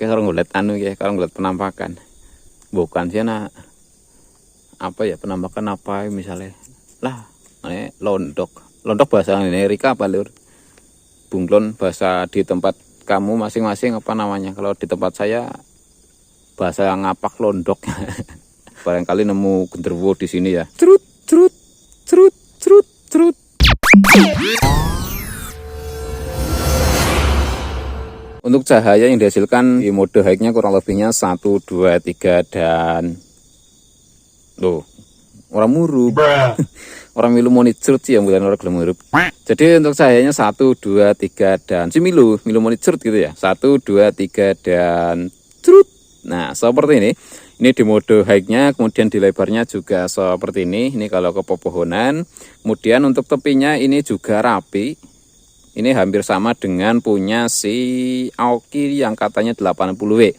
Kalau ngeliat kalau ngeliat penampakan. Bukan sih nak apa ya penampakan apa misalnya. Lah, ini londok bahasa Amerika apa lur? Bunglon bahasa di tempat kamu masing-masing apa namanya? Kalau di tempat saya bahasa ngapak londok. Barangkali nemu genderuwo di sini ya. Cerut cerut cerut cerut cerut. Untuk cahaya yang dihasilkan di mode high-nya kurang lebihnya 1, 2, 3 dan loh, orang muru. Orang milu monit cerut sih yang bukan orang gelem hirup. Jadi untuk cahayanya 1, 2, 3 dan si milu monit cerut gitu ya. 1, 2, 3 dan cerut. Nah, seperti ini. Ini di mode high-nya, kemudian di lebarnya juga seperti ini. Ini kalau ke pepohonan. Kemudian untuk tepinya ini juga rapi. Ini hampir sama dengan punya si Aoki yang katanya 80W.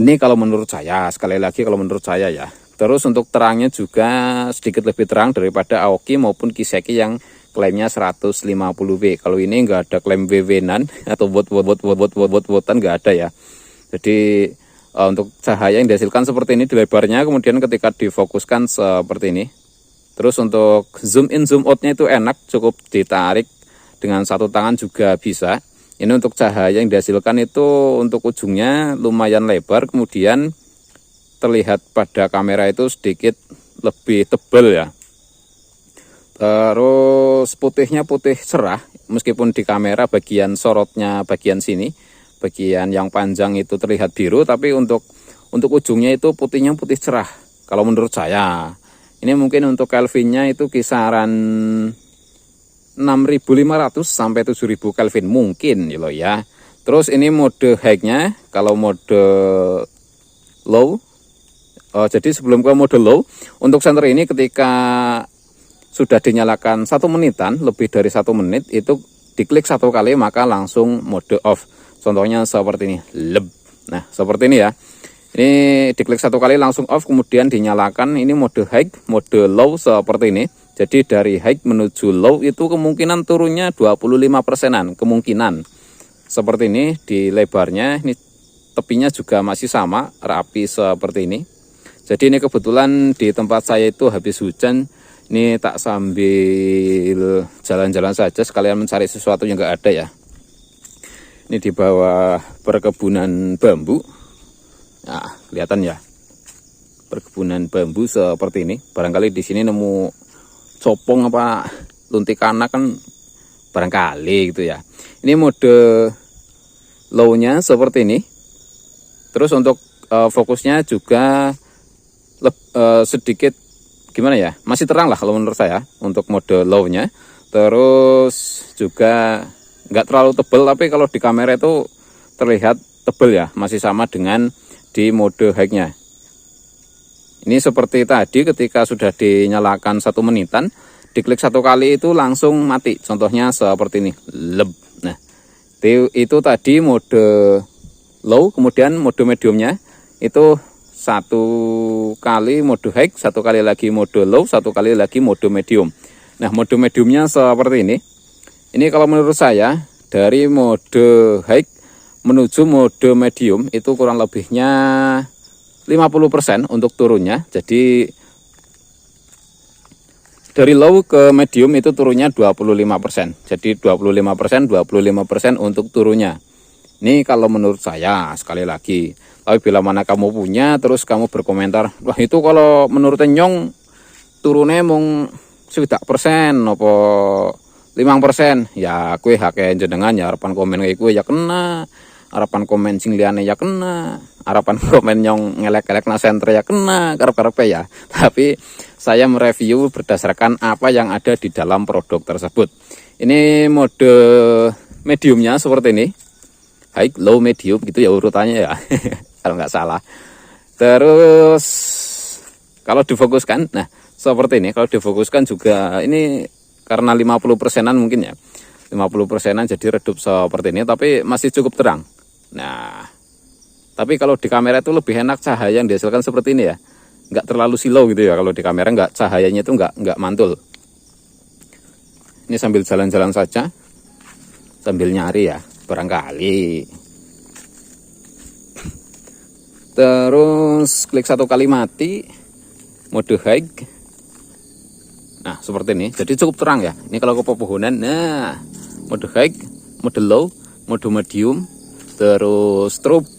Ini kalau menurut saya, sekali lagi kalau menurut saya ya. Terus untuk terangnya juga sedikit lebih terang daripada Aoki maupun Kiseki yang klaimnya 150W. Kalau ini nggak ada klaim wewenan atau bot-botan nggak ada ya. Jadi untuk cahaya yang dihasilkan seperti ini di lebarnya, kemudian ketika difokuskan seperti ini. Terus untuk zoom in zoom outnya itu enak, cukup ditarik dengan satu tangan juga bisa. Ini untuk cahaya yang dihasilkan itu untuk ujungnya lumayan lebar, kemudian terlihat pada kamera itu sedikit lebih tebal ya. Terus putihnya putih cerah, meskipun di kamera bagian sorotnya bagian sini, bagian yang panjang itu terlihat biru, tapi untuk ujungnya itu putihnya putih cerah. Kalau menurut saya, ini mungkin untuk Kelvinnya itu kisaran 6.500 sampai 7.000 Kelvin mungkin ya. Terus ini mode high-nya, kalau mode low. Jadi sebelum ke mode low, untuk senter ini ketika sudah dinyalakan 1 menitan, lebih dari 1 menit, itu diklik 1 kali maka langsung mode off. Contohnya seperti ini, leb. Nah, seperti ini ya. Ini diklik 1 kali langsung off, kemudian dinyalakan. Ini mode high, mode low seperti ini. Jadi dari high menuju low itu kemungkinan turunnya 25%-an, kemungkinan. Seperti ini di lebarnya, ini tepinya juga masih sama, rapi seperti ini. Jadi ini kebetulan di tempat saya itu habis hujan. Ini tak sambil jalan-jalan saja sekalian mencari sesuatu yang enggak ada ya. Ini di bawah perkebunan bambu. Nah, kelihatan ya. Perkebunan bambu seperti ini. Barangkali di sini nemu copong apa luntikana kan barangkali gitu ya. Ini mode low-nya seperti ini. Terus untuk fokusnya juga sedikit gimana ya, masih terang lah kalau menurut saya untuk mode low-nya. Terus juga nggak terlalu tebal, tapi kalau di kamera itu terlihat tebal ya, masih sama dengan di mode high-nya. Ini seperti tadi ketika sudah dinyalakan 1 menitan, diklik 1 kali itu langsung mati. Contohnya seperti ini, leb. Nah, itu tadi mode low, kemudian mode mediumnya itu 1 kali mode high, 1 kali lagi mode low, 1 kali lagi mode medium. Nah, mode mediumnya seperti ini. Ini kalau menurut saya dari mode high menuju mode medium itu kurang lebihnya 50% untuk turunnya. Jadi dari low ke medium itu turunnya 25%. Jadi 25%, 25% untuk turunnya. Ini kalau menurut saya, sekali lagi. Tapi bila mana kamu punya, terus kamu berkomentar, wah itu kalau menurut Nyong turunnya mung 1% apa 5%. Ya kue hake jenengan ya, harapan komen kayak kue ya kena. Harapan komen sing liyane ya kena, harapan komen yang ngelek-ngelek na senter ya kena, karep-karep ya. Tapi saya mereview berdasarkan apa yang ada di dalam produk tersebut. Ini mode mediumnya seperti ini, high, low, medium gitu ya urutannya ya, kalau nggak salah. Terus kalau difokuskan, nah seperti ini, kalau difokuskan juga ini karena 50%-an mungkin ya, 50%-an jadi redup seperti ini, tapi masih cukup terang. Nah, tapi kalau di kamera itu lebih enak cahaya yang dihasilkan seperti ini ya, nggak terlalu silau gitu ya. Kalau di kamera nggak, cahayanya itu nggak mantul. Ini sambil jalan-jalan saja, sambil nyari ya, barangkali Terus klik 1 kali mati, mode high. Nah seperti ini, jadi cukup terang ya. Ini kalau ke pepohonan. Nah mode high, mode low, mode medium, terus strobe,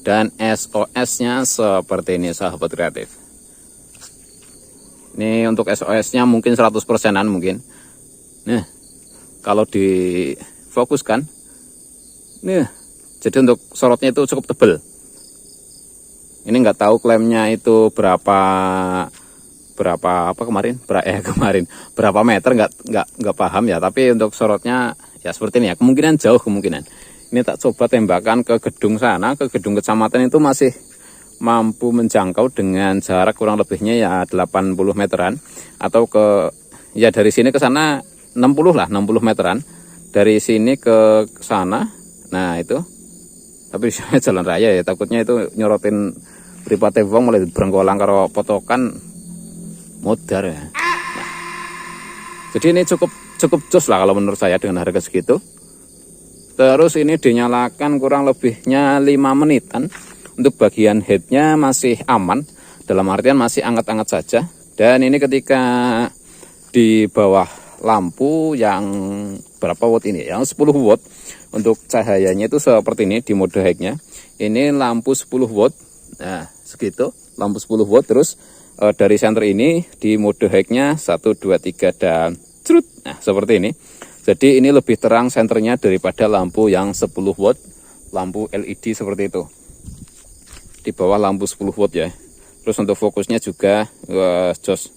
dan SOS nya seperti ini sahabat kreatif. Ini untuk SOS nya mungkin 100%an mungkin. Nah kalau difokuskan, nah jadi untuk sorotnya itu cukup tebal. Ini nggak tahu klaimnya itu berapa apa kemarin berapa meter, nggak paham ya, tapi untuk sorotnya ya seperti ini ya, kemungkinan jauh. Ini tak coba tembakan ke gedung sana, ke gedung kecamatan, itu masih mampu menjangkau dengan jarak kurang lebihnya ya 80 meteran, atau ya dari sini ke sana 60 meteran dari sini ke sana. Nah itu, tapi jalan raya ya, takutnya itu nyorotin pripate wong mulai berengkolang karo potokan modar ya. Nah, jadi ini cukup jos lah kalau menurut saya dengan harga segitu. Terus ini dinyalakan kurang lebihnya 5 menitan. Untuk bagian headnya masih aman, dalam artian masih anget-anget saja. Dan ini ketika di bawah lampu yang berapa watt ini, yang 10 watt, untuk cahayanya itu seperti ini di mode high-nya. Ini lampu 10 watt, nah segitu, lampu 10 watt. Terus dari senter ini di mode high-nya 1, 2, 3 dan cerut. Nah seperti ini. Jadi ini lebih terang senternya daripada lampu yang 10 watt, lampu LED seperti itu. Di bawah lampu 10 watt ya. Terus untuk fokusnya juga jos.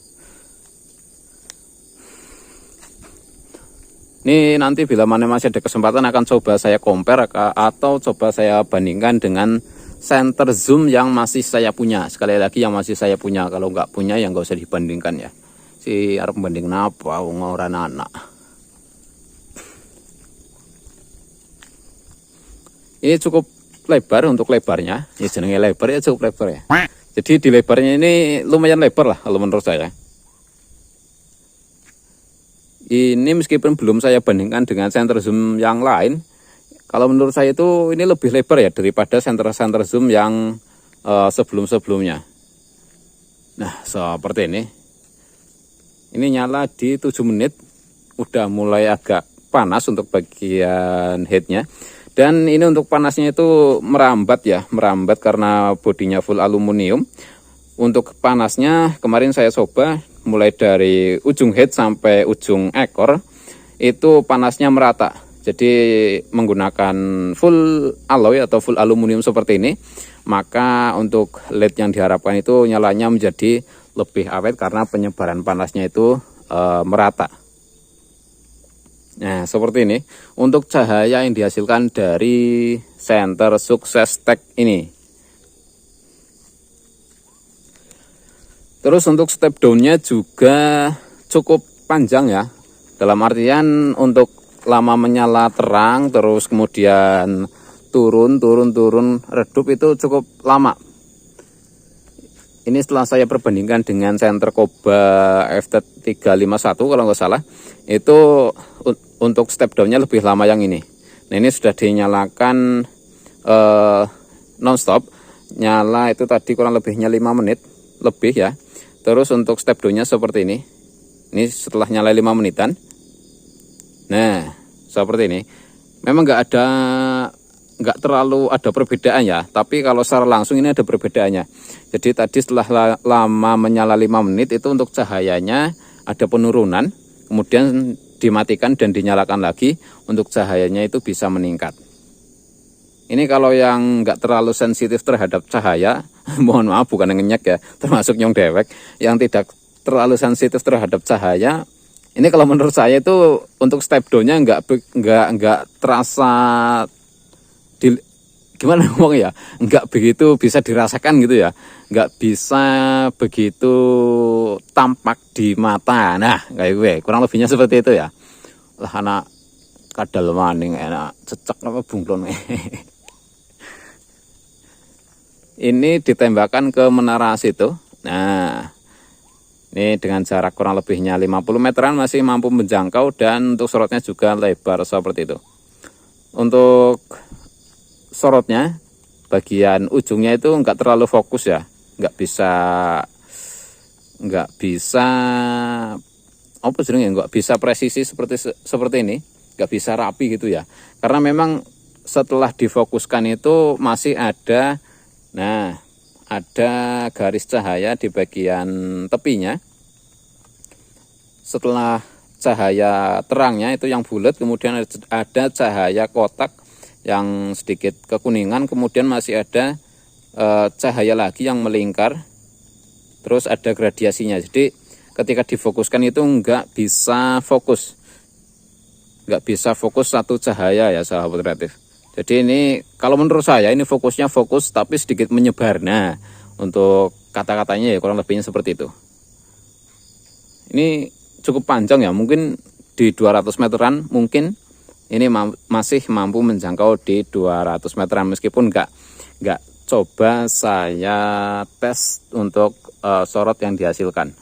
Ini nanti bila mana masih ada kesempatan akan coba saya compare atau coba saya bandingkan dengan center zoom yang masih saya punya. Sekali lagi yang masih saya punya, kalau nggak punya ya nggak usah dibandingkan ya. Si arep banding napa wong ora anak. Ini cukup lebar untuk lebarnya. Ya jenenge lebar ya, cukup lebar ya. Jadi di lebarnya ini lumayan lebar lah kalau menurut saya. Ini meskipun belum saya bandingkan dengan center zoom yang lain, kalau menurut saya itu ini lebih lebar ya daripada center zoom yang sebelum-sebelumnya. Nah seperti ini. Ini nyala di 7 menit, udah mulai agak panas untuk bagian headnya. Dan ini untuk panasnya itu merambat ya, merambat karena bodinya full aluminium. Untuk panasnya kemarin saya coba mulai dari ujung head sampai ujung ekor itu panasnya merata. Jadi menggunakan full alloy atau full aluminium seperti ini, maka untuk LED yang diharapkan itu nyalanya menjadi lebih awet karena penyebaran panasnya itu merata. Nah seperti ini untuk cahaya yang dihasilkan dari senter Sukses Tech ini. Terus untuk step down-nya juga cukup panjang ya, dalam artian untuk lama menyala terang terus kemudian turun redup itu cukup lama. Ini setelah saya perbandingkan dengan senter Koba FT351 kalau nggak salah, itu untuk step down-nya lebih lama yang ini. Nah ini sudah dinyalakan non-stop, nyala itu tadi kurang lebihnya 5 menit lebih ya. Terus untuk step down-nya seperti ini setelah nyala 5 menitan. Nah seperti ini. Memang nggak terlalu ada perbedaan ya, tapi kalau secara langsung ini ada perbedaannya. Jadi tadi setelah lama menyala 5 menit itu untuk cahayanya ada penurunan, kemudian dimatikan dan dinyalakan lagi, untuk cahayanya itu bisa meningkat. Ini kalau yang nggak terlalu sensitif terhadap cahaya, mohon maaf bukan yang ngenyek ya, termasuk nyong dewek, yang tidak terlalu sensitif terhadap cahaya, ini kalau menurut saya itu untuk step down-nya nggak terasa gimana ngomong ya, nggak begitu bisa dirasakan gitu ya, nggak bisa begitu tampak di mata. Nah kayak gue kurang lebihnya seperti itu ya. Lah anak kadal maning enak cecek apa bunglon. Ini ditembakkan ke menara situ. Nah ini dengan jarak kurang lebihnya 50 meteran masih mampu menjangkau, dan untuk sorotnya juga lebar seperti itu. Untuk sorotnya bagian ujungnya itu nggak terlalu fokus ya, nggak bisa apa jenenge, nggak bisa presisi seperti ini, nggak bisa rapi gitu ya, karena memang setelah difokuskan itu masih ada, nah ada garis cahaya di bagian tepinya. Setelah cahaya terangnya itu yang bulat, kemudian ada cahaya kotak yang sedikit kekuningan, kemudian masih ada cahaya lagi yang melingkar, terus ada gradiasinya. Jadi ketika difokuskan itu nggak bisa fokus satu cahaya ya sahabat kreatif. Jadi ini kalau menurut saya ini fokusnya fokus tapi sedikit menyebar. Nah untuk kata-katanya ya kurang lebihnya seperti itu. Ini cukup panjang ya, mungkin di 200 meteran mungkin ini masih mampu menjangkau di 200 meteran, meskipun nggak coba saya tes untuk sorot yang dihasilkan.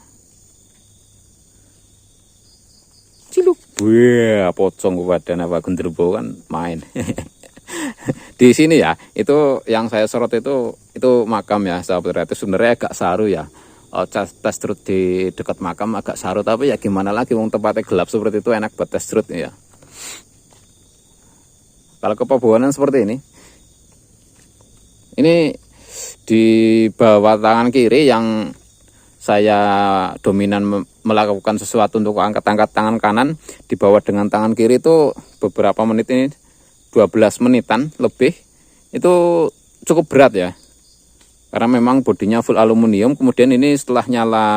Ciluk, wah pocong badan apa genderuwo kan main. Di sini ya, itu yang saya sorot itu makam ya sahabat kreatif, sebenarnya agak saru ya. Tes trut di dekat makam agak saru, tapi ya gimana lagi, wong tempatnya gelap seperti itu, enak buat tes trut ya. Kalau ke Pabuanan seperti ini di bawah tangan kiri yang saya dominan melakukan sesuatu untuk angkat-angkat tangan kanan, di bawah dengan tangan kiri itu beberapa menit, ini 12 menitan lebih, itu cukup berat ya. Karena memang bodinya full aluminium. Kemudian ini setelah nyala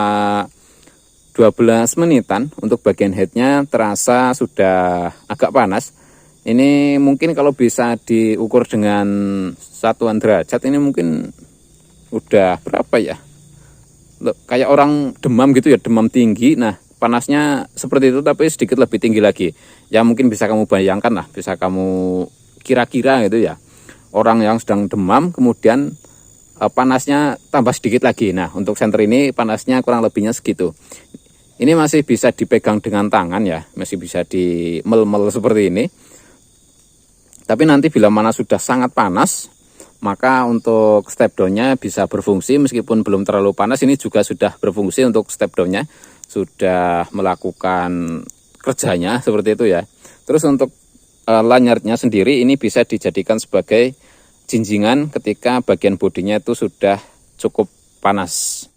12 menitan, untuk bagian headnya terasa sudah agak panas. Ini mungkin kalau bisa diukur dengan satuan derajat, ini mungkin udah berapa ya, kayak orang demam gitu ya, demam tinggi. Nah panasnya seperti itu tapi sedikit lebih tinggi lagi ya, mungkin bisa kamu bayangkan lah, bisa kamu kira-kira gitu ya, orang yang sedang demam kemudian panasnya tambah sedikit lagi. Nah untuk senter ini panasnya kurang lebihnya segitu. Ini masih bisa dipegang dengan tangan ya, masih bisa dimel-mel seperti ini. Tapi nanti bila mana sudah sangat panas, maka untuk step down-nya bisa berfungsi. Meskipun belum terlalu panas, ini juga sudah berfungsi untuk step down-nya, sudah melakukan kerjanya seperti itu ya. Terus untuk lanyardnya sendiri ini bisa dijadikan sebagai jinjingan ketika bagian bodinya itu sudah cukup panas.